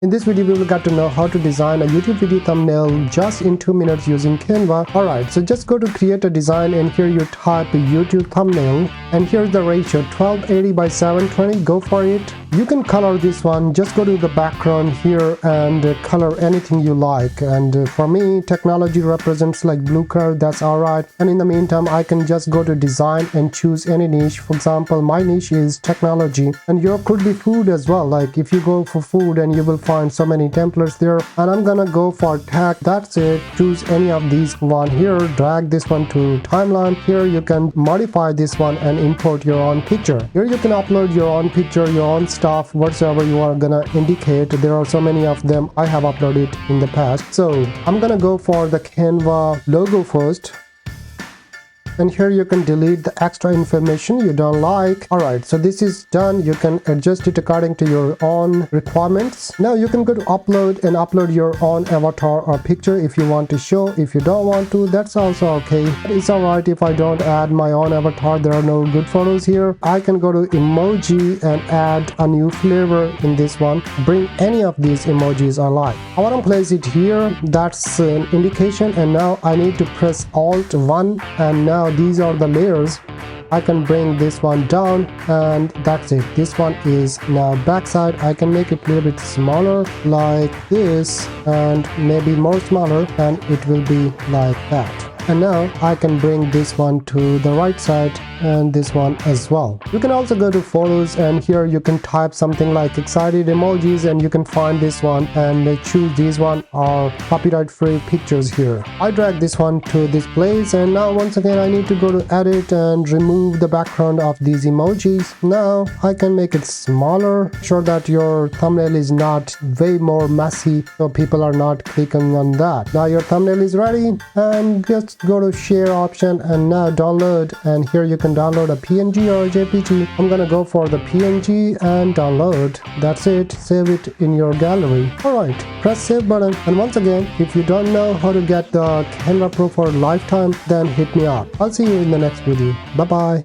In this video, we will get to know how to design a YouTube video thumbnail just in 2 minutes using Canva. Alright, so just go to create a design and here you type YouTube thumbnail and here's the ratio 1280 by 720. Go for it. You can color this one. Just go to the background here and color anything you like. And for me, technology represents like blue color. That's alright. And in the meantime, I can just go to design and choose any niche. For example, my niche is technology and yours could be food as well. Like if you go for food and you will find so many templates there, and I'm gonna go for tech. That's it. Choose any of these one here, drag this one to timeline. Here you can modify this one and import your own picture. Here you can upload your own picture, your own stuff, whatsoever you are gonna indicate. There are so many of them I have uploaded in the past. So I'm gonna go for the Canva logo first. And here you can delete the extra information you don't like. Alright, so this is done. You can adjust it according to your own requirements. Now you can go to upload and upload your own avatar or picture if you want to show. If you don't want to, that's also okay. It's alright if I don't add my own avatar. There are no good photos here. I can go to emoji and add a new flavor in this one. Bring any of these emojis I like. I want to place it here. That's an indication, and now I need to press Alt 1, and now these are the layers. I can bring this one down and that's it. This one is now backside. I can make it a little bit smaller like this and maybe more smaller, and it will be like that. And now I can bring this one to the right side and this one as well. You can also go to photos and here you can type something like excited emojis and you can find this one and choose these one or copyright free pictures here. I drag this one to this place, and now once again I need to go to edit and remove the background of these emojis. Now I can make it smaller, sure that your thumbnail is not way more messy so people are not clicking on that. Now your thumbnail is ready, and just go to share option and now download, and here you can download a PNG or a JPG. I'm gonna go for the PNG and download. That's it. Save it in your gallery. Alright, press save button, and once again, if you don't know how to get the Canva Pro for lifetime, then hit me up. I'll see you in the next video. Bye bye.